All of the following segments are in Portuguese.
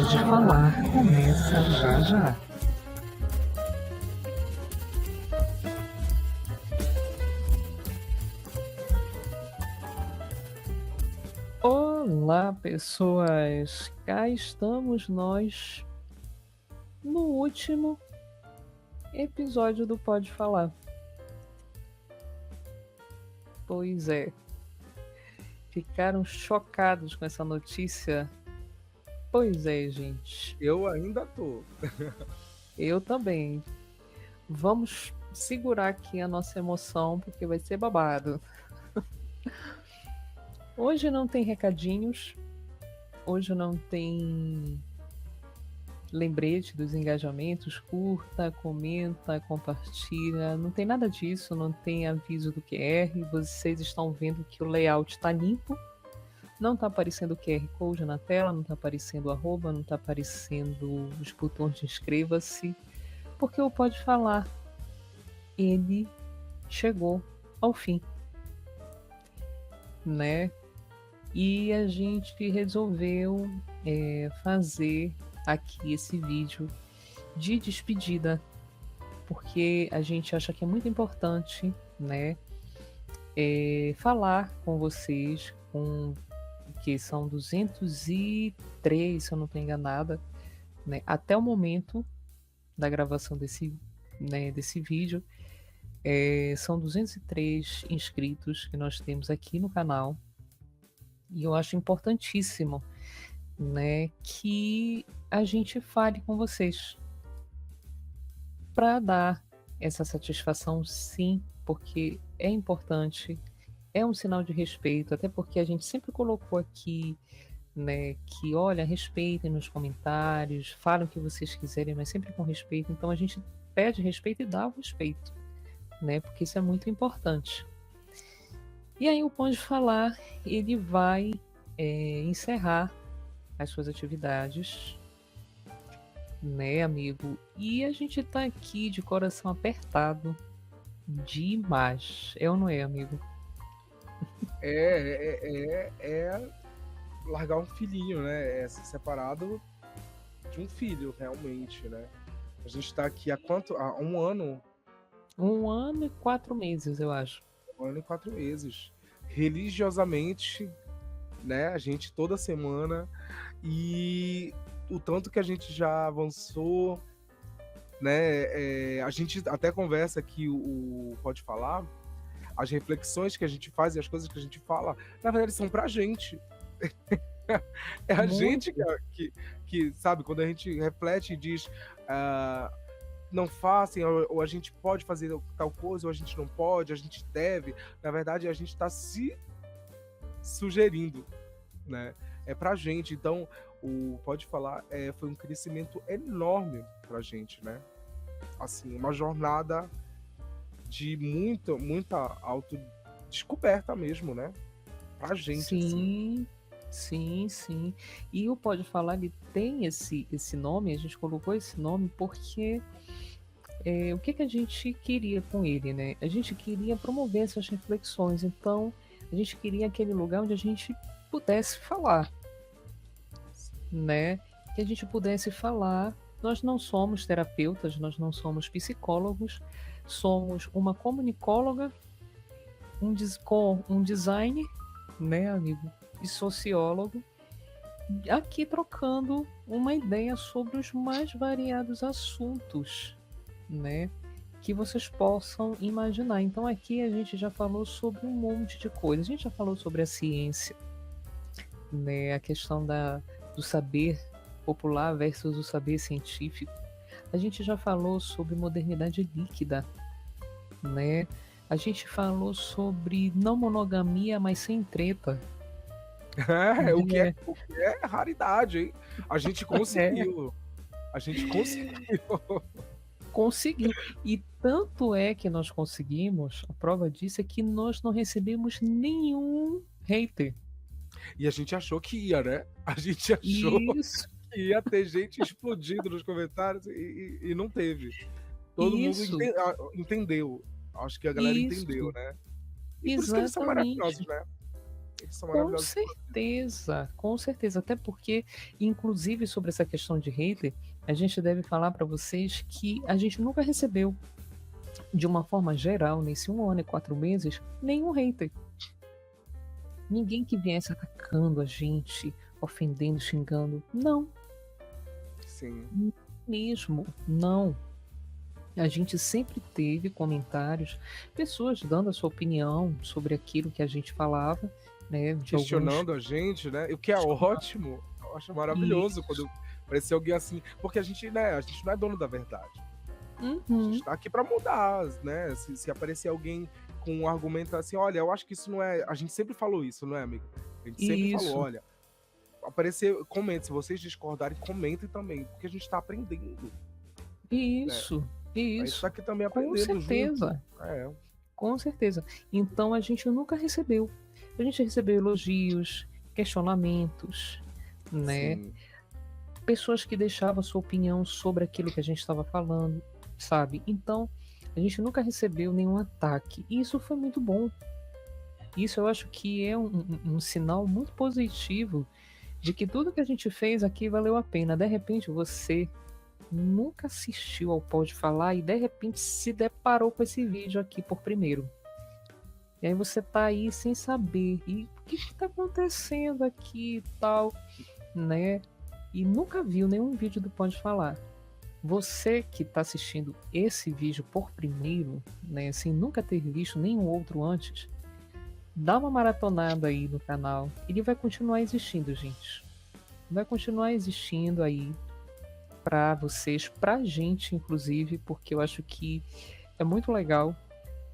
Pode Falar começa já já. Olá, pessoas! Cá estamos nós no último episódio do Pode Falar. Pois é, ficaram chocados com essa notícia? Pois é, gente. Eu ainda tô. Eu também. Vamos segurar aqui a nossa emoção, porque vai ser babado. Hoje não tem recadinhos, hoje não tem lembrete dos engajamentos, curta, comenta, compartilha, não tem nada disso, não tem aviso do QR, vocês estão vendo que o layout está limpo, não está aparecendo o QR Code na tela, não está aparecendo o arroba, não está aparecendo os botões de inscreva-se, porque o Pode Falar, ele chegou ao fim, né? E a gente resolveu fazer aqui esse vídeo de despedida, porque a gente acha que é muito importante, né, falar com vocês, que são 203, se eu não estou enganada, né, até o momento da gravação desse vídeo, são 203 inscritos que nós temos aqui no canal. E eu acho importantíssimo, né, que a gente fale com vocês para dar essa satisfação, sim, porque é importante, é um sinal de respeito, até porque a gente sempre colocou aqui, né, que olha, respeitem nos comentários, falem o que vocês quiserem, mas sempre com respeito. Então a gente pede respeito e dá o respeito, né, porque isso é muito importante. E aí o Pode Falar, ele vai encerrar as suas atividades, né, amigo? E a gente tá aqui de coração apertado demais. É ou não é, amigo? É largar um filhinho, né? É ser separado de um filho, realmente, né? A gente tá aqui há quanto? Há 1 ano? 1 ano e 4 meses, eu acho. 1 ano e 4 meses. Religiosamente, né? A gente toda semana. E o tanto que a gente já avançou, né? A gente até conversa aqui, o Pode Falar, as reflexões que a gente faz e as coisas que a gente fala, na verdade, são pra gente. É a Muito. gente que, sabe, quando a gente reflete e diz não façam, ou a gente pode fazer tal coisa, ou a gente não pode, a gente deve, na verdade a gente está se sugerindo, né? É pra gente. Então o Pode Falar foi um crescimento enorme pra gente, né? Assim, uma jornada de muita autodescoberta mesmo, né? Pra gente, Sim, assim. sim. E o Pode Falar, ele tem esse nome, a gente colocou esse nome porque o que a gente queria com ele, né? A gente queria promover essas reflexões, então a gente queria aquele lugar onde a gente pudesse falar, né? Que a gente pudesse falar. Nós não somos terapeutas, nós não somos psicólogos, somos uma comunicóloga, com um design, né, amigo, e sociólogo, aqui trocando uma ideia sobre os mais variados assuntos, né, que vocês possam imaginar. Então aqui a gente já falou sobre um monte de coisas. A gente já falou sobre a ciência, né, a questão do saber popular versus o saber científico. A gente já falou sobre modernidade líquida, né? A gente falou sobre não monogamia, mas sem treta. O que é raridade, hein? A gente conseguiu. A gente conseguiu. Conseguiu. E tanto é que nós conseguimos, a prova disso é que nós não recebemos nenhum hater. E a gente achou que ia, né? A gente achou Isso. que ia ter gente explodindo nos comentários e não teve. Todo Isso. mundo entendeu. Acho que a galera entendeu, né? E por isso que eles são Exatamente. maravilhosos, né? Eles são Com maravilhosos. certeza, com certeza. Até porque, inclusive, sobre essa questão de hater, a gente deve falar para vocês que a gente nunca recebeu, de uma forma geral, nesse 1 ano e 4 meses, nenhum hater. Ninguém que viesse atacando a gente, ofendendo, xingando. Não, Sim. mesmo, não. A gente sempre teve comentários, pessoas dando a sua opinião sobre aquilo que a gente falava, né? De alguns. Questionando a gente, né? O que é ótimo. Eu acho maravilhoso Isso. quando aparecer alguém assim. Porque a gente, né? A gente não é dono da verdade. A gente Uhum. tá aqui pra mudar, né? Se aparecer alguém com um argumento assim, olha, eu acho que isso não é. A gente sempre falou isso, não é, amigo? A gente sempre falou, Isso. olha, aparecer, comente. Se vocês discordarem, comentem também, porque a gente tá aprendendo, né? Isso, A gente isso, tá aqui também com aprendendo junto. certeza, É, com certeza. Então a gente nunca recebeu. A gente recebeu elogios, questionamentos, né? sim. Pessoas que deixavam sua opinião sobre aquilo que a gente estava falando, sabe? Então a gente nunca recebeu nenhum ataque. E isso foi muito bom. Isso eu acho que é um sinal muito positivo de que tudo que a gente fez aqui valeu a pena. De repente você nunca assistiu ao Pode Falar e de repente se deparou com esse vídeo aqui por primeiro. E aí você tá aí sem saber. E o que que tá acontecendo aqui e tal, né? E nunca viu nenhum vídeo do Pode Falar. Você que está assistindo esse vídeo por primeiro, né, sem nunca ter visto nenhum outro antes, dá uma maratonada aí no canal. Ele vai continuar existindo, gente. Vai continuar existindo aí para vocês, pra gente, inclusive, porque eu acho que é muito legal,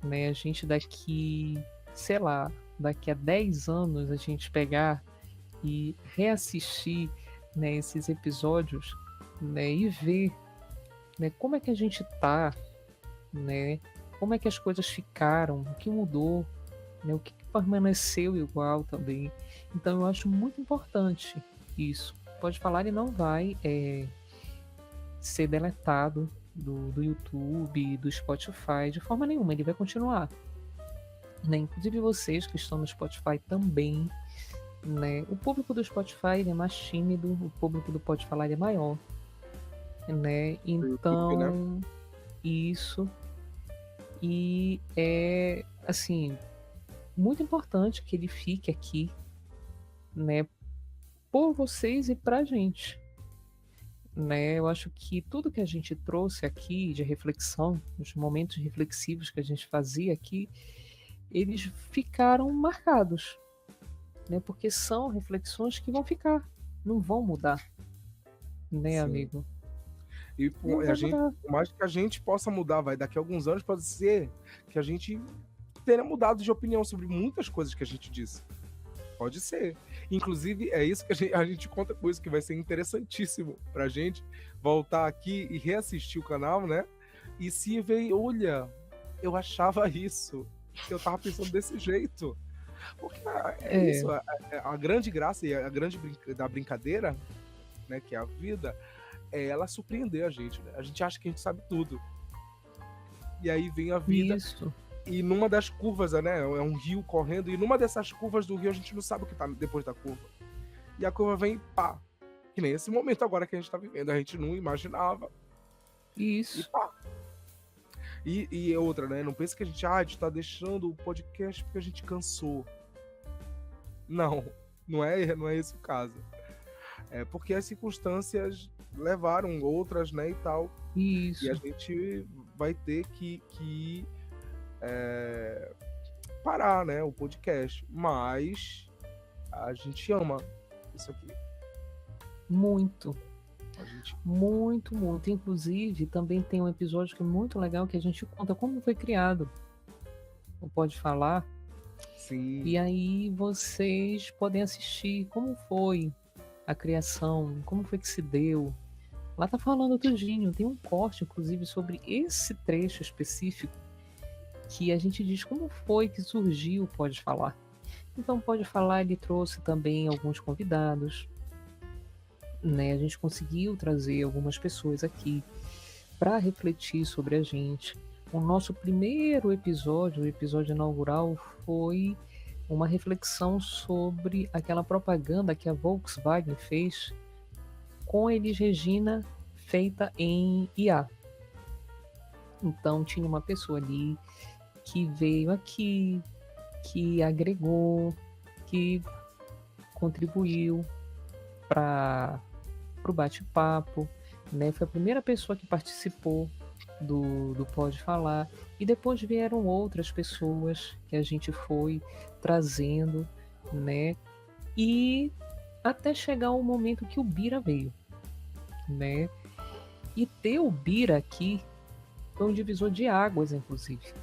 né? A gente daqui, sei lá, daqui a 10 anos a gente pegar e reassistir, né, esses episódios, né, e ver, né, como é que a gente tá, né? Como é que as coisas ficaram, o que mudou, né, o que permaneceu igual também. Então eu acho muito importante isso. Pode falar, e não vai ser deletado do YouTube, do Spotify, de forma nenhuma, ele vai continuar. Né? Inclusive vocês que estão no Spotify também. Né? O público do Spotify ele é mais tímido, o público do Pode Falar é maior. Né? Do YouTube, né? Então, isso. E é, assim, muito importante que ele fique aqui, né? Por vocês e pra gente. Né? Eu acho que tudo que a gente trouxe aqui de reflexão, os momentos reflexivos que a gente fazia aqui, eles ficaram marcados, né? Porque são reflexões que vão ficar, não vão mudar, né, Sim. amigo? E Não a vai gente, mudar. por mais que a gente possa mudar, vai daqui a alguns anos pode ser que a gente tenha mudado de opinião sobre muitas coisas que a gente disse. Pode ser. Inclusive, é isso que a gente conta com isso, que vai ser interessantíssimo pra gente voltar aqui e reassistir o canal, né? E se ver, olha, eu achava isso, eu tava pensando desse jeito. Porque é É, isso, a grande graça e a grande da brincadeira, né, que é a vida, é ela surpreender a gente, né? A gente acha que a gente sabe tudo. E aí vem a vida isso, e numa das curvas, né, é um rio correndo e numa dessas curvas do rio a gente não sabe o que tá depois da curva. E a curva vem pá, que nem esse momento agora que a gente tá vivendo, a gente não imaginava e isso. pá. E outra, né, não pense que a gente tá deixando o podcast porque a gente cansou. Não, não é esse o caso. É porque as circunstâncias levaram outras, né, e tal. E a Isso. gente vai ter que parar, né, o podcast. Mas a gente ama isso aqui. Muito, A gente, muito, muito. Inclusive, também tem um episódio que é muito legal que a gente conta como foi criado. O Pode Falar. sim, E aí vocês podem assistir como foi a criação, como foi que se deu. Lá tá falando tudinho, tem um corte, inclusive, sobre esse trecho específico que a gente diz como foi que surgiu o Pode Falar. Então, Pode Falar, ele trouxe também alguns convidados, né? A gente conseguiu trazer algumas pessoas aqui para refletir sobre a gente. O nosso primeiro episódio, o episódio inaugural, foi uma reflexão sobre aquela propaganda que a Volkswagen fez com a Elis Regina feita em IA. Então tinha uma pessoa ali que veio aqui, que agregou, que contribuiu para o bate-papo, né? Foi a primeira pessoa que participou do Pode Falar, e depois vieram outras pessoas que a gente foi trazendo, né? E até chegar o momento que o Bira veio, né? E ter o Bira aqui foi um divisor de águas, inclusive.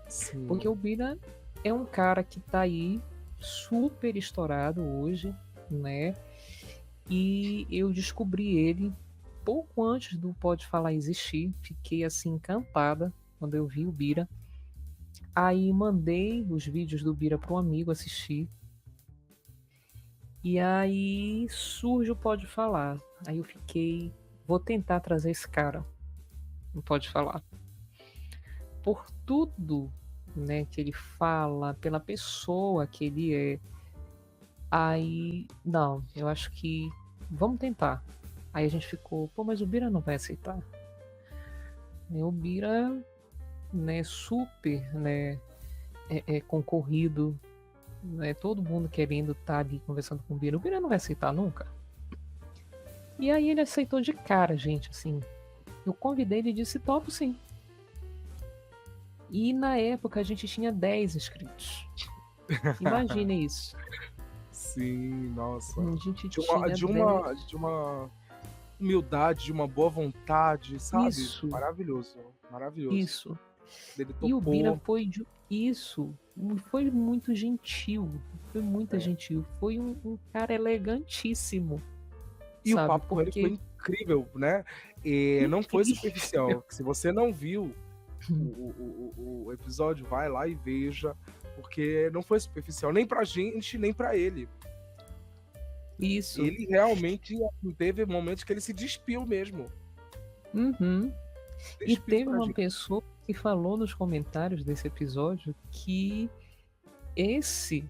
Sim. Porque o Bira é um cara que tá aí super estourado hoje, né? E eu descobri ele pouco antes do Pode Falar existir. Fiquei assim encantada quando eu vi o Bira. Aí mandei os vídeos do Bira para um amigo assistir. E aí surge o Pode Falar. Aí eu fiquei, vou tentar trazer esse cara. Não pode falar. Por tudo, né, que ele fala, pela pessoa que ele é. Aí, não, eu acho que vamos tentar. Aí a gente ficou, pô, mas o Bira não vai aceitar. O Bira, né, super, né, concorrido, né, todo mundo querendo estar ali conversando com o Bira não vai aceitar nunca. E aí ele aceitou de cara, gente, assim. Eu convidei ele e disse, topo sim. E na época a gente tinha 10 inscritos. Imagina isso. Sim, nossa. A gente De uma humildade, de uma boa vontade, sabe? Isso. Maravilhoso. Maravilhoso. Isso. Ele topou. E o Bira foi isso. Foi muito gentil. Foi muito gentil. Foi um cara elegantíssimo. E sabe? o papo com ele foi incrível, né? E não foi superficial. Se você não viu o episódio, vai lá e veja, porque não foi superficial, nem pra gente, nem pra ele. Isso. Ele realmente teve momentos que ele se despiu mesmo. Uhum. E teve uma pessoa que falou nos comentários desse episódio que esse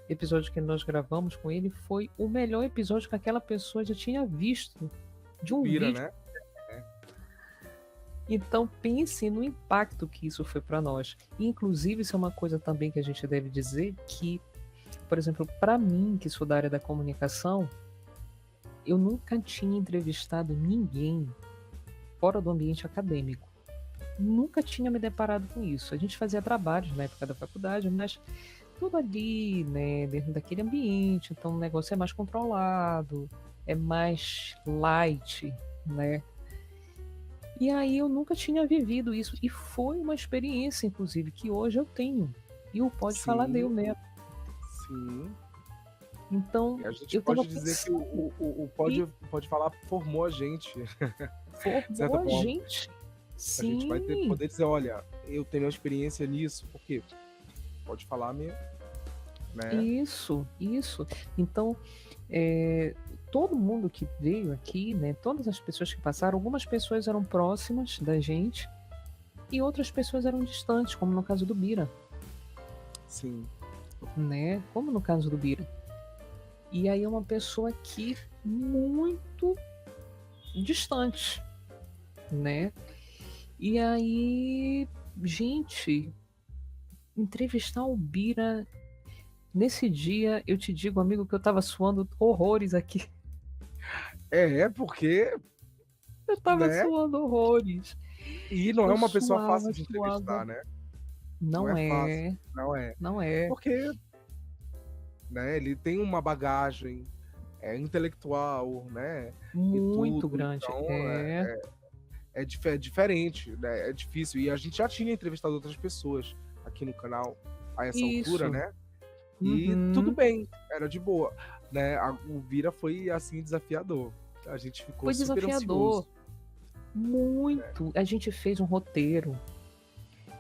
episódio que nós gravamos com ele foi o melhor episódio que aquela pessoa já tinha visto de um Bira, vídeo. né? Então pense no impacto que isso foi para nós. E, inclusive, isso é uma coisa também que a gente deve dizer que, por exemplo, para mim, que sou da área da comunicação, eu nunca tinha entrevistado ninguém fora do ambiente acadêmico. Nunca tinha me deparado com isso. A gente fazia trabalhos na época da faculdade, mas tudo ali, né, dentro daquele ambiente, então o negócio é mais controlado, é mais light, né? E aí eu nunca tinha vivido isso, e foi uma experiência, inclusive, que hoje eu tenho. E o Pode Falar deu, né? Sim. Então, a gente pode dizer que o Pode Falar formou a gente. Formou a gente. Sim. A gente vai poder dizer, olha, eu tenho experiência nisso, porque Pode Falar mesmo, né? Isso. Então, todo mundo que veio aqui, né, todas as pessoas que passaram, algumas pessoas eram próximas da gente e outras pessoas eram distantes, como no caso do Bira. Sim. Né? Como no caso do Bira. E aí é uma pessoa aqui muito distante, né? E aí, gente, entrevistar o Bira nesse dia, eu te digo, amigo, que eu tava suando horrores aqui. Porque eu tava suando horrores. E não é uma pessoa fácil de entrevistar, né? Não é. Fácil. Não é. Porque, né, ele tem uma bagagem intelectual, né? Muito grande. Então, é diferente, né? É difícil. E a gente já tinha entrevistado outras pessoas aqui no canal a essa altura, né? E tudo bem, era de boa, né? O Bira foi assim desafiador. A gente ficou super ansioso. Muito. A gente fez um roteiro.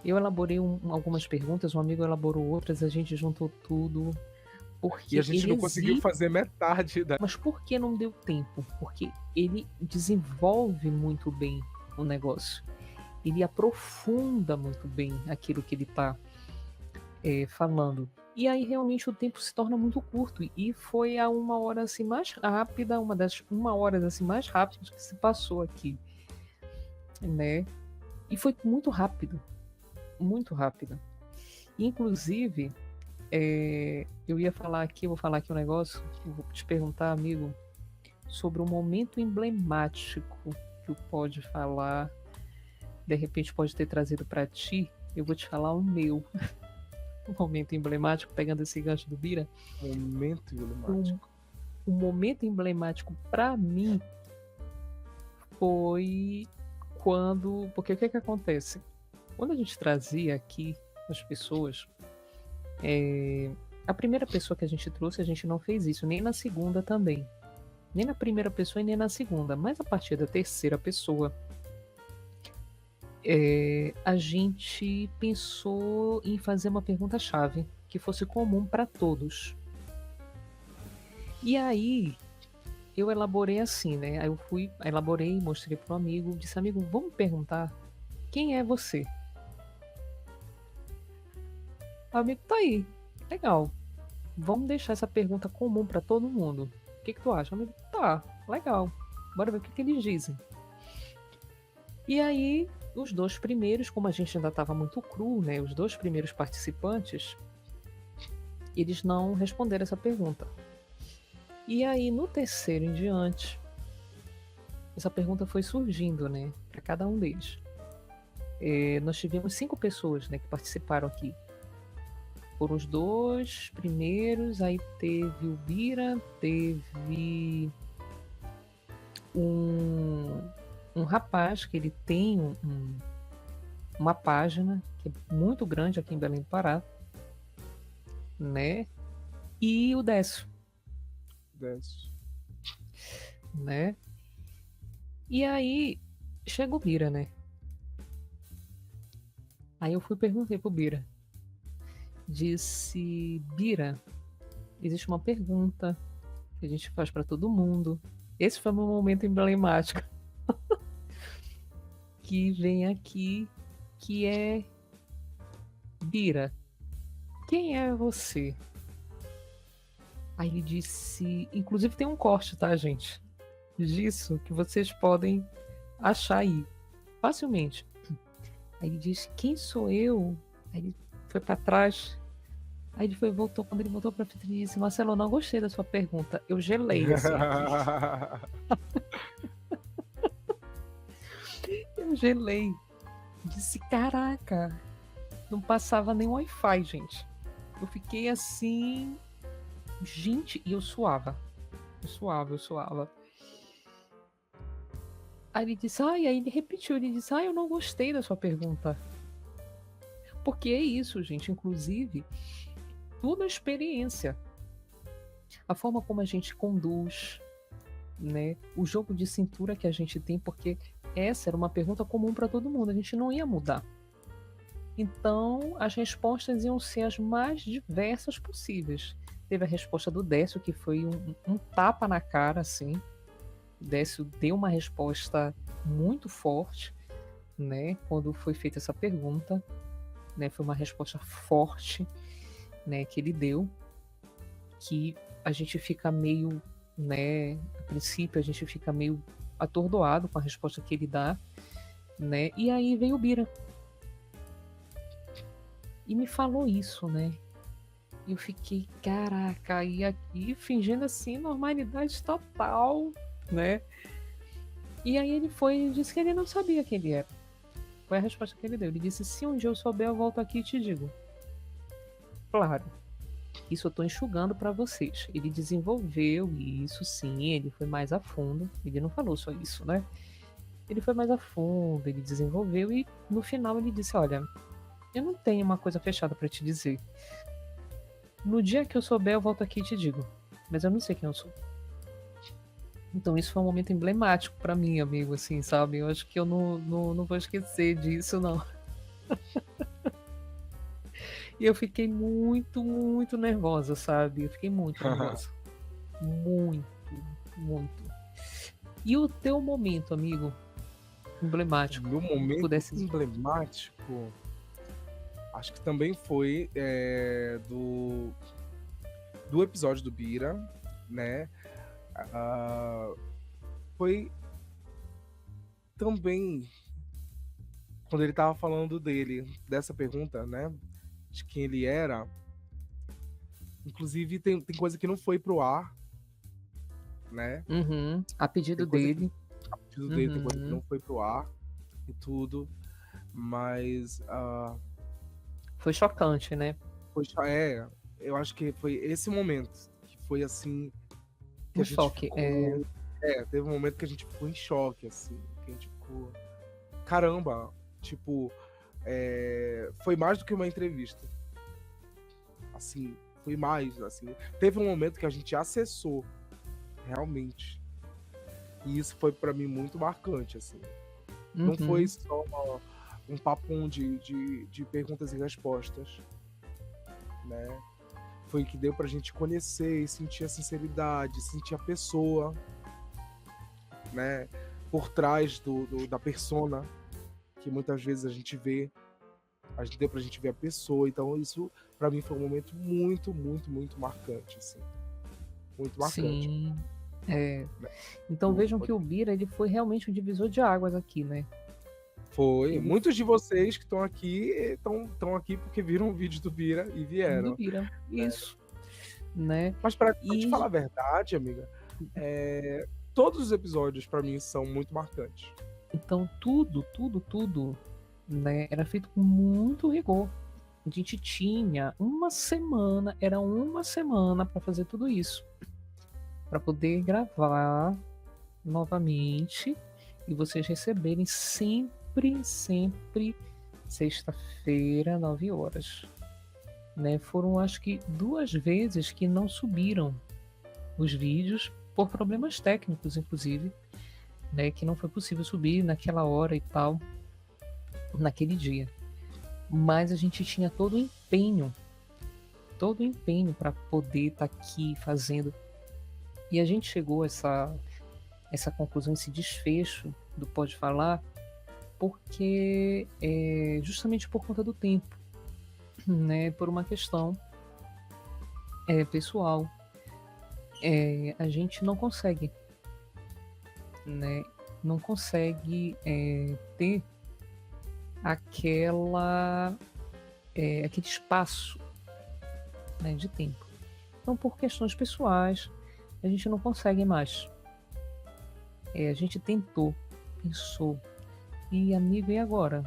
Eu elaborei algumas perguntas, um amigo elaborou outras, a gente juntou tudo. Porque e a gente não conseguiu fazer metade da... Mas por que não deu tempo? Porque ele desenvolve muito bem o negócio. Ele aprofunda muito bem aquilo que ele está falando. E aí realmente o tempo se torna muito curto. E foi a 1 hora assim mais rápida, uma das 1 hora assim mais rápidas que se passou aqui, né? E foi muito rápido, muito rápido. Inclusive, eu ia falar aqui, eu vou falar aqui um negócio, eu vou te perguntar, amigo, sobre um momento emblemático que o Pode falar, de repente pode ter trazido para ti. Eu vou te falar o meu um momento emblemático, pegando esse gancho do Bira. Momento emblemático. Um momento emblemático para mim foi quando, porque o que acontece? Quando a gente trazia aqui as pessoas, a primeira pessoa que a gente trouxe, a gente não fez isso, nem na segunda também. Nem na primeira pessoa e nem na segunda. Mas a partir da terceira pessoa, a gente pensou em fazer uma pergunta-chave que fosse comum para todos. E aí, eu elaborei assim, né? Aí eu elaborei, mostrei para um amigo, disse, amigo, vamos perguntar quem é você? O amigo, tá aí, legal. Vamos deixar essa pergunta comum para todo mundo. O que tu acha? O amigo, tá, legal. Bora ver o que eles dizem. E aí, os 2 primeiros, como a gente ainda estava muito cru, né? Os 2 primeiros participantes, eles não responderam essa pergunta. E aí, no terceiro em diante, essa pergunta foi surgindo, né? Para cada um deles. Nós tivemos 5 pessoas, né, que participaram aqui. Foram os 2 primeiros, aí teve o Bira, teve um rapaz que ele tem uma página que é muito grande aqui em Belém do Pará, né? E o Décio, né? E aí chega o Bira, né? Aí eu perguntei pro Bira. Disse, Bira, existe uma pergunta que a gente faz para todo mundo. Esse foi o meu momento emblemático. Que vem aqui, que é, Bira, quem é você? Aí ele disse, inclusive tem um corte, tá, gente? Disso que vocês podem achar aí, facilmente. Aí ele disse, quem sou eu? Aí ele foi para trás. Aí ele voltou, quando ele voltou pra frente, ele disse, Marcelo, eu não gostei da sua pergunta. Eu gelei, assim, aqui. Eu gelei. Disse, caraca, não passava nem Wi-Fi, gente. Eu fiquei assim, gente, e eu suava. Eu suava. Aí ele disse, aí ele repetiu, ele disse, eu não gostei da sua pergunta. Porque é isso, gente, inclusive, tudo é experiência. A forma como a gente conduz, né? O jogo de cintura que a gente tem, porque essa era uma pergunta comum para todo mundo, a gente não ia mudar. Então, as respostas iam ser as mais diversas possíveis. Teve a resposta do Décio, que foi um tapa na cara, assim. O Décio deu uma resposta muito forte, né? Quando foi feita essa pergunta, né? Foi uma resposta forte, né? Que ele deu, que a gente fica meio, né? A princípio, a gente fica meio atordoado com a resposta que ele dá, né? E aí veio o Bira e me falou isso, né? Eu fiquei, caraca, e aqui fingindo assim normalidade total, né? E aí ele disse que ele não sabia quem ele era. Foi a resposta que ele deu. Ele disse, se um dia eu souber, eu volto aqui e te digo. Claro, isso eu tô enxugando para vocês. Ele desenvolveu isso, sim, ele foi mais a fundo. Ele não falou só isso, né? Ele foi mais a fundo, ele desenvolveu e no final ele disse, olha, eu não tenho uma coisa fechada para te dizer. No dia que eu souber, eu volto aqui e te digo. Mas eu não sei quem eu sou. Então isso foi um momento emblemático para mim, amigo, assim, sabe? Eu acho que eu não vou esquecer disso, não. E eu fiquei muito, muito nervosa, sabe? Eu fiquei muito nervosa. Muito, muito. E o teu momento, amigo, emblemático? Meu momento emblemático, acho que também foi do do episódio do Bira, né? Foi também quando ele tava falando dessa pergunta, né? De quem ele era. Inclusive, tem coisa que não foi pro ar, né? Uhum. A pedido Tem coisa dele. A pedido dele, tem coisa que Uhum. não foi pro ar e tudo. Mas Foi chocante, né? eu acho que foi esse momento que foi assim que Um a gente choque. ficou. Teve um momento que a gente ficou em choque, assim, que a gente ficou. Caramba, tipo, foi mais do que uma entrevista. Assim, foi mais, assim. Teve um momento que a gente acessou, realmente. E isso foi pra mim muito marcante, assim. Não foi Uhum. só um papum de perguntas e respostas, né? Foi que deu pra gente conhecer e sentir a sinceridade, sentir a pessoa, né? Por trás da persona, que muitas vezes a gente vê. Deu pra gente ver a pessoa. Então isso, pra mim, foi um momento muito, muito, muito marcante, assim. Muito marcante. Sim. É. Né? Então vejam que o Bira ele foi realmente um divisor de águas aqui, né? Foi. Ele Muitos de vocês que estão aqui estão aqui porque viram o vídeo do Bira e do vieram. Bira. Isso. Né? Mas pra te E falar a verdade, amiga, todos os episódios pra mim são muito marcantes. então tudo, né, era feito com muito rigor. A gente tinha uma semana para fazer tudo isso, para poder gravar novamente e vocês receberem sempre sexta-feira, 9 horas. Né? Foram acho que 2 vezes que não subiram os vídeos por problemas técnicos, inclusive, né? Que não foi possível subir naquela hora e tal, naquele dia. Mas a gente tinha todo o empenho para poder estar aqui fazendo. E a gente chegou a essa conclusão, esse desfecho do Pode Falar, porque justamente por conta do tempo, né? Por uma questão pessoal. A gente não consegue, né? Não consegue ter aquele espaço, né, de tempo. Então, por questões pessoais, a gente não consegue mais. A gente tentou, pensou, e amigo, e agora?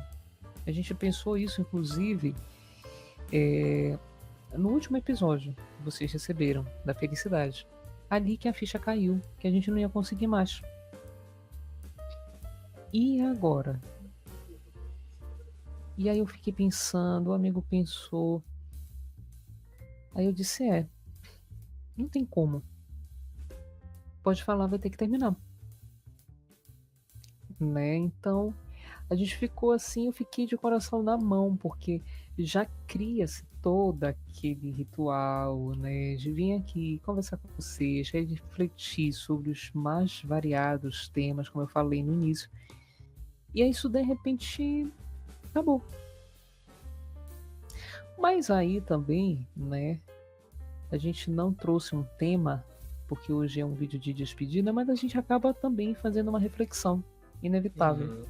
A gente pensou isso, inclusive, no último episódio que vocês receberam, da felicidade. Ali que a ficha caiu, que a gente não ia conseguir mais. E agora? E aí eu fiquei pensando, o amigo pensou. Aí eu disse, não tem como. Pode Falar, vai ter que terminar. Né? Então, a gente ficou assim, eu fiquei de coração na mão, porque já cria-se todo aquele ritual, né? De vir aqui conversar com vocês, refletir sobre os mais variados temas, como eu falei no início. E aí isso, de repente, acabou. Mas aí também, né? A gente não trouxe um tema, porque hoje é um vídeo de despedida, mas a gente acaba também fazendo uma reflexão inevitável,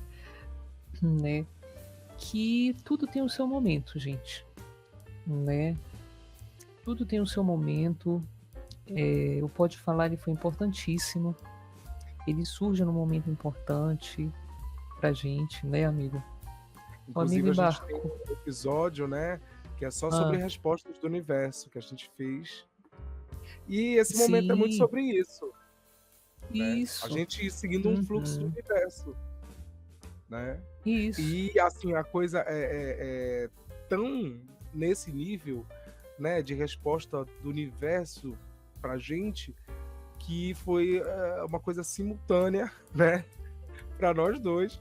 né? Que tudo tem o seu momento, gente, né? Tudo tem o seu momento. O Pode Falar, ele foi importantíssimo. Ele surge num momento importante pra gente, né, amigo? Inclusive, amigo a gente tem um episódio, né? Que é só sobre respostas do universo que a gente fez. E esse momento é muito sobre isso. Né? Isso. A gente seguindo um fluxo do universo. Né? Isso. E assim, a coisa é tão nesse nível, né, de resposta do universo pra gente, que foi uma coisa simultânea, né, pra nós dois,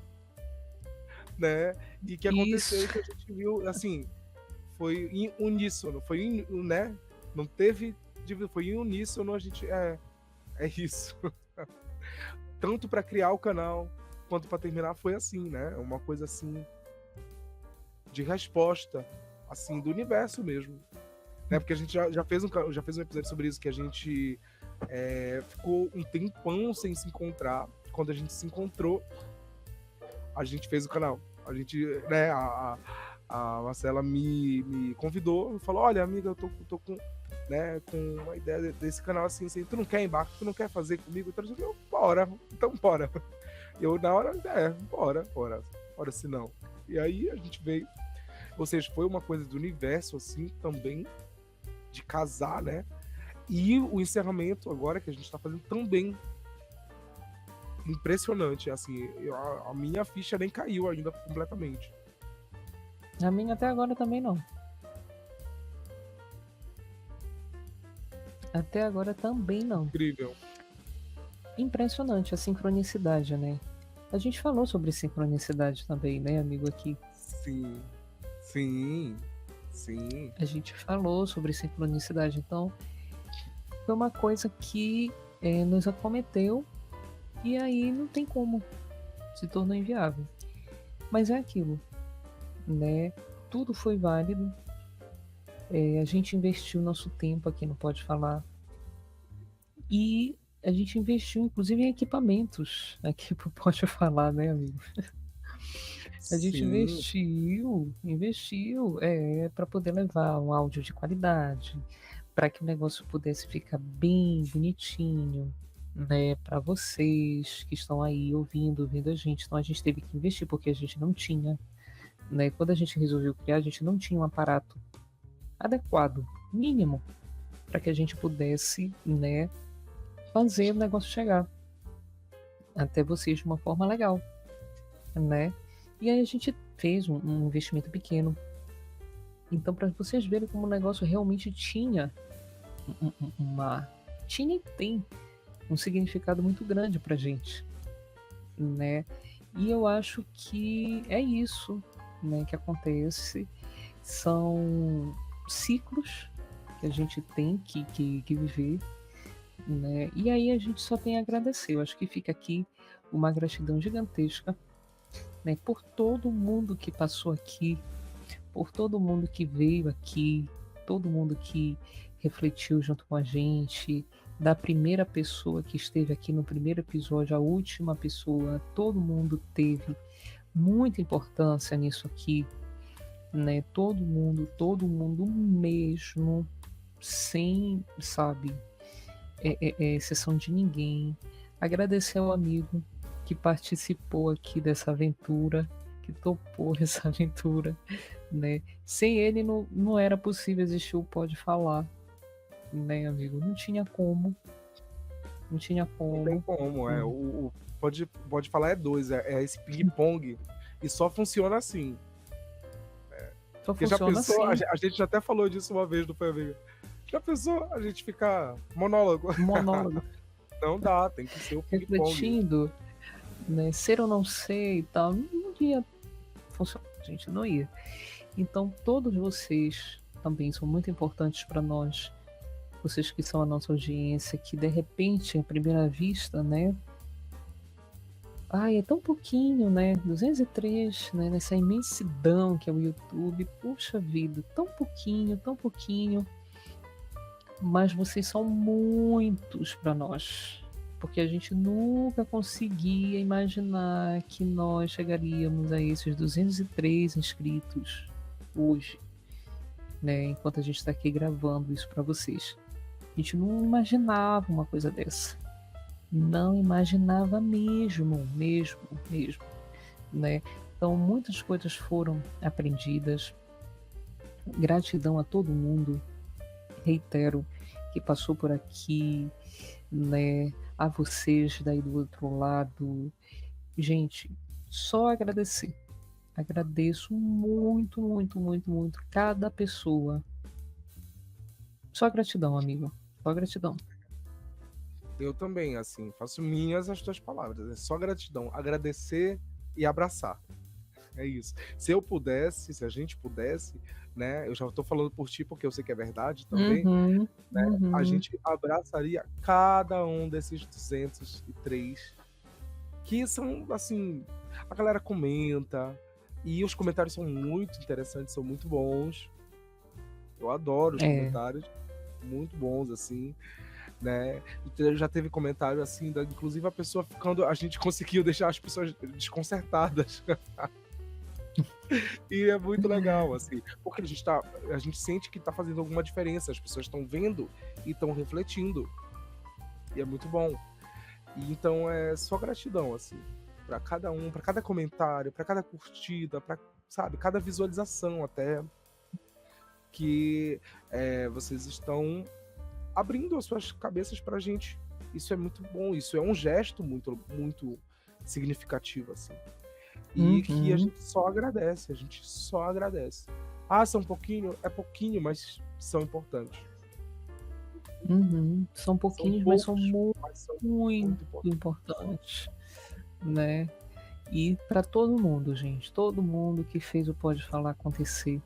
né, e que aconteceu, que a gente viu, assim, foi em uníssono, né, não teve, foi em uníssono, a gente, é isso. Tanto pra criar o canal, quanto para terminar foi assim, né? Uma coisa assim de resposta, assim, do universo mesmo. né? Porque a gente já fez um episódio sobre isso, que a gente ficou um tempão sem se encontrar. Quando a gente se encontrou, a gente fez o canal. A gente, né, a Marcela me convidou e falou: olha, amiga, eu tô com, né, com uma ideia desse canal assim, tu não quer embarcar, tu não quer fazer comigo? Eu, bora, então bora. Eu, na hora, bora se não. E aí a gente veio. Ou seja, foi uma coisa do universo, assim, também, de casar, né? E o encerramento agora que a gente tá fazendo também. Impressionante, assim, a minha ficha nem caiu ainda completamente. A minha até agora também não. Até agora também não. Incrível. Impressionante a sincronicidade, né? A gente falou sobre sincronicidade também, né, amigo, aqui. Sim. A gente falou sobre sincronicidade, então foi uma coisa que nos acometeu e aí não tem como, se tornou inviável. Mas é aquilo, né? Tudo foi válido. A gente investiu nosso tempo aqui no Pode Falar e a gente investiu inclusive em equipamentos aqui pro Pode Falar, né, amigo? A gente investiu para poder levar um áudio de qualidade, para que o negócio pudesse ficar bem bonitinho, né, para vocês que estão aí ouvindo a gente. Então a gente teve que investir porque a gente não tinha, né? Quando a gente resolveu criar, a gente não tinha um aparato adequado, mínimo, para que a gente pudesse, né, fazer o negócio chegar até vocês de uma forma legal, né? E aí a gente fez um investimento pequeno. Então, para vocês verem como o negócio realmente tinha tinha e tem um significado muito grande pra gente, né? E eu acho que é isso, né, que acontece. São ciclos que a gente tem que viver, né? E aí a gente só tem a agradecer. Eu acho que fica aqui uma gratidão gigantesca, né, por todo mundo que passou aqui, por todo mundo que veio aqui, todo mundo que refletiu junto com a gente, da primeira pessoa que esteve aqui no primeiro episódio, a última pessoa, todo mundo teve muita importância nisso aqui, né? Todo mundo mesmo, sem, sabe, exceção de ninguém. Agradecer ao amigo que participou aqui dessa aventura, que topou essa aventura, né? Sem ele não era possível existir o Pode Falar, né, amigo? Não tinha como. Não tinha como. Não tem como, o Pode Falar é dois, é esse ping-pong, e só funciona assim. Só Porque funciona já pensou, assim. a gente até falou disso uma vez, não foi, amiga? Já pensou a gente ficar monólogo? Monólogo. Não dá, tem que ser o ping-pong. Refletindo, né, ser ou não ser e tal, não ia funcionar, gente, não ia. Então, todos vocês também são muito importantes para nós, vocês que são a nossa audiência, que de repente, à primeira vista, né, ai, é tão pouquinho, né, 203, né, nessa imensidão que é o YouTube, puxa vida, tão pouquinho, mas vocês são muitos para nós, porque a gente nunca conseguia imaginar que nós chegaríamos a esses 203 inscritos hoje, né? Enquanto a gente está aqui gravando isso para vocês. A gente não imaginava uma coisa dessa. Não imaginava mesmo, né? Então muitas coisas foram aprendidas. Gratidão a todo mundo, reitero, que passou por aqui, né? A vocês daí do outro lado. Gente, só agradecer. Agradeço muito cada pessoa. Só gratidão, amigo. Só gratidão. Eu também, assim, faço minhas as tuas palavras. É só gratidão. Agradecer e abraçar. É isso. Se eu pudesse, se a gente pudesse, né? Eu já tô falando por ti porque eu sei que é verdade também. Né, a gente abraçaria cada um desses 203 que são, assim, a galera comenta e os comentários são muito interessantes, são muito bons. Eu adoro os É. comentários, muito bons, assim, né? Já teve comentário assim, inclusive a pessoa ficando. A gente conseguiu deixar as pessoas desconcertadas. E é muito legal, assim, porque a gente sente que tá fazendo alguma diferença, as pessoas estão vendo e estão refletindo. E é muito bom. E então é só gratidão, assim, para cada um, para cada comentário, para cada curtida, para, sabe, cada visualização até que vocês estão abrindo as suas cabeças pra gente. Isso é muito bom, isso é um gesto muito, muito significativo, assim. E que a Uhum. gente só agradece, a gente só agradece. Ah, são pouquinho? É pouquinho, mas são importantes. Uhum. São São pouquinhos, mas são poucos, mas são muito muito importantes. importantes, né? E para todo mundo, gente, todo mundo que fez o Pode Falar acontecer,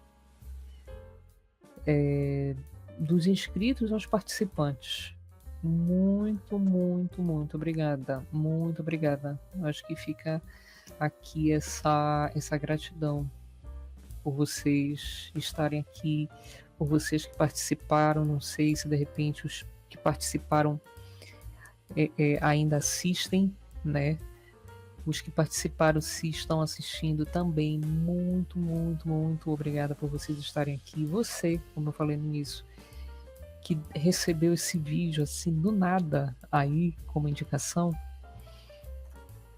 dos inscritos aos participantes. Muito, muito, muito obrigada. Muito obrigada. Acho que fica aqui essa gratidão por vocês estarem aqui, por vocês que participaram. Não sei se de repente os que participaram ainda assistem, né? Os que participaram, se estão assistindo também, muito, muito, muito obrigada por vocês estarem aqui. Você, como eu falei no início, que recebeu esse vídeo assim do nada aí como indicação,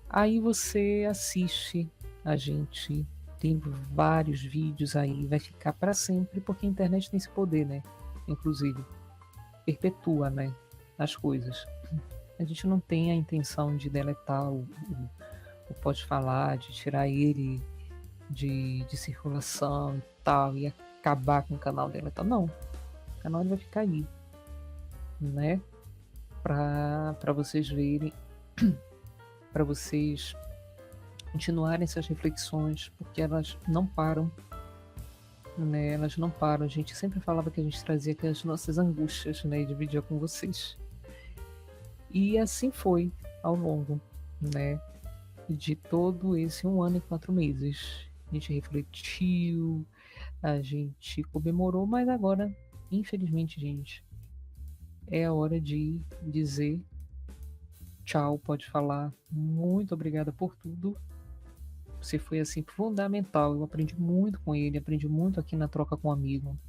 aí você assiste a gente. Tem vários vídeos aí, vai ficar para sempre, porque a internet tem esse poder, né? Inclusive, perpetua, né? As coisas. A gente não tem a intenção de deletar o Pode Falar, de tirar ele de circulação e tal, e acabar com o canal dela e tal. Não. O canal vai ficar aí, né? Para vocês verem, para vocês continuarem essas reflexões, porque elas não param, né? Elas não param. A gente sempre falava que a gente trazia aqui as nossas angústias, né? E dividia com vocês. E assim foi ao longo, né? De todo esse 1 ano e 4 meses. A gente refletiu, a gente comemorou, mas agora, infelizmente, gente, é a hora de dizer tchau. Pode falar. Muito obrigada por tudo. Você foi assim fundamental. Eu aprendi muito com ele, aprendi muito aqui na troca com um amigo.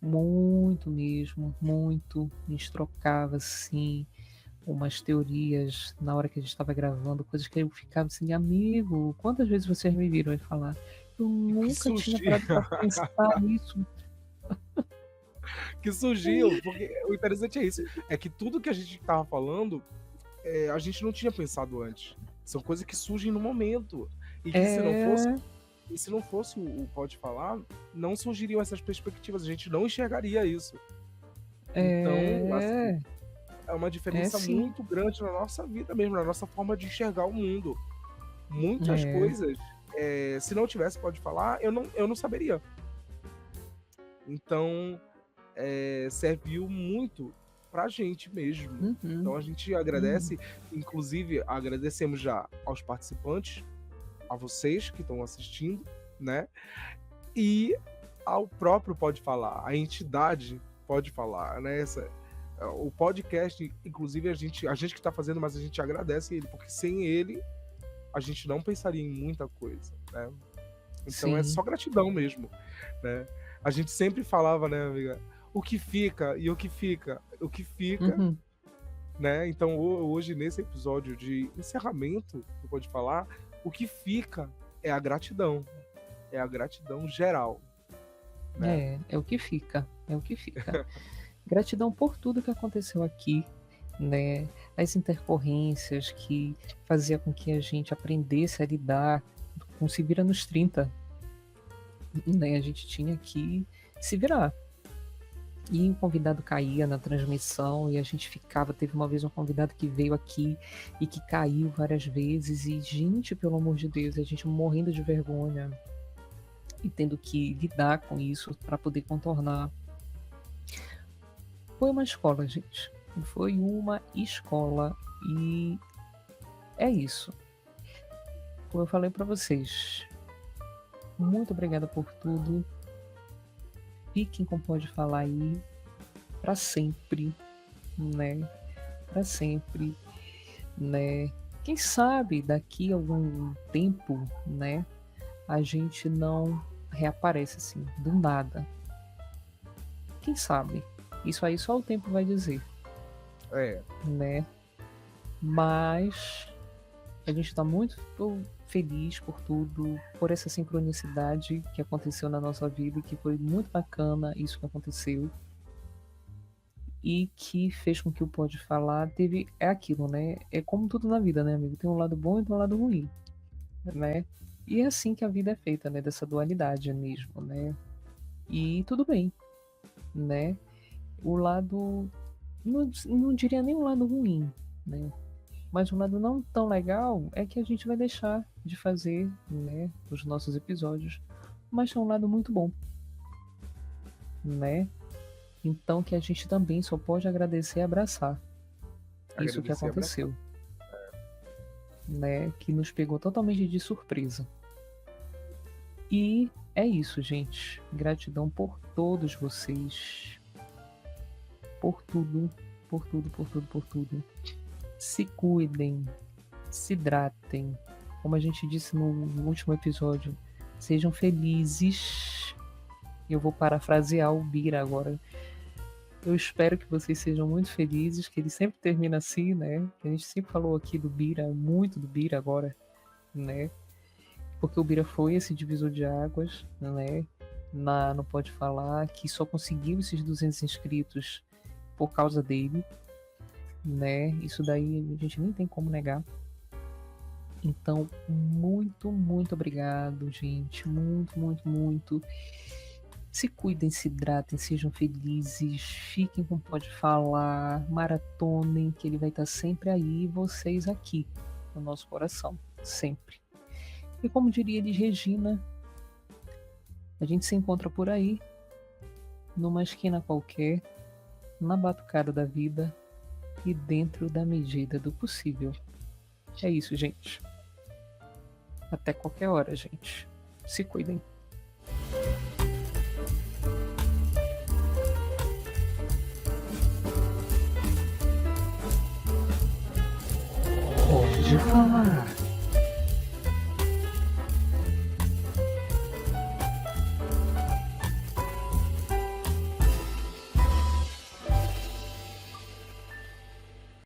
Muito mesmo, muito. A gente trocava assim umas teorias na hora que a gente estava gravando, coisas que eu ficava assim, amigo, quantas vezes vocês me viram falar? Eu Que nunca tinha parado para pensar nisso. que surgiu, porque o interessante é isso, é que tudo que a gente tava falando, a gente não tinha pensado antes. São coisas que surgem no momento. E que se não fosse o Pode Falar, não surgiriam essas perspectivas, a gente não enxergaria isso. Então, assim, é uma diferença muito grande na nossa vida mesmo, na nossa forma de enxergar o mundo. Muitas coisas, se não tivesse Pode Falar, eu não saberia. Então, serviu muito pra gente mesmo. Uhum. Então a gente agradece, inclusive agradecemos já aos participantes, a vocês que estão assistindo, né? E ao próprio Pode Falar, a entidade Pode Falar, né? O podcast, inclusive a gente que está fazendo, mas a gente agradece ele, porque sem ele a gente não pensaria em muita coisa, né? Então é só gratidão mesmo, né? A gente sempre falava, né, amiga? O que fica, né? Então hoje, nesse episódio de encerramento do Pode Falar, o que fica é a gratidão. É a gratidão geral. Né? É o que fica. Gratidão por tudo que aconteceu aqui, né? As intercorrências que fazia com que a gente aprendesse a lidar com se vira nos 30. Né? A gente tinha que se virar. E um convidado caía na transmissão e a gente ficava. Teve uma vez um convidado que veio aqui e que caiu várias vezes. E, gente, pelo amor de Deus, a gente morrendo de vergonha e tendo que lidar com isso para poder contornar. Foi uma escola, gente. Foi uma escola. E é isso. Como eu falei para vocês, muito obrigada por tudo. fiquem com Pode Falar aí para sempre, né? Para sempre, né? Quem sabe daqui a algum tempo, né? A gente não reaparece assim, do nada. Quem sabe? Isso aí só o tempo vai dizer, né? Mas a gente está muito feliz por tudo, por essa sincronicidade que aconteceu na nossa vida, que foi muito bacana isso que aconteceu. E que fez com que o Pode Falar é aquilo, né? É como tudo na vida, né, amigo? Tem um lado bom e tem um lado ruim, né? E é assim que a vida é feita, né? Dessa dualidade mesmo, né? E tudo bem, né? O lado, não diria nem um lado ruim, né? Mas um lado não tão legal é que a gente vai deixar de fazer, né, os nossos episódios. Mas é um lado muito bom, né? Então que a gente também só pode agradecer e abraçar isso que aconteceu, né? Que nos pegou totalmente de surpresa. E é isso, gente. Gratidão por todos vocês. Por tudo, por tudo, por tudo, por tudo. Se cuidem, se hidratem. Como a gente disse no último episódio, sejam felizes. Eu vou parafrasear o Bira agora. Eu espero que vocês sejam muito felizes, que ele sempre termina assim, né? A gente sempre falou aqui do Bira, muito do Bira agora, né? Porque o Bira foi esse divisor de águas, né? No Pode Falar, que só conseguiu esses 200 inscritos por causa dele, né? Isso daí a gente nem tem como negar. Então, muito, muito obrigado, gente. Muito, muito, muito. Se cuidem, se hidratem, sejam felizes, fiquem com Pode Falar, maratonem, que ele vai estar sempre aí, vocês aqui, no nosso coração, sempre. E como diria Elis Regina, a gente se encontra por aí, numa esquina qualquer, na batucada da vida e dentro da medida do possível. É isso, gente. Até qualquer hora, gente. Se cuidem. Pode Falar.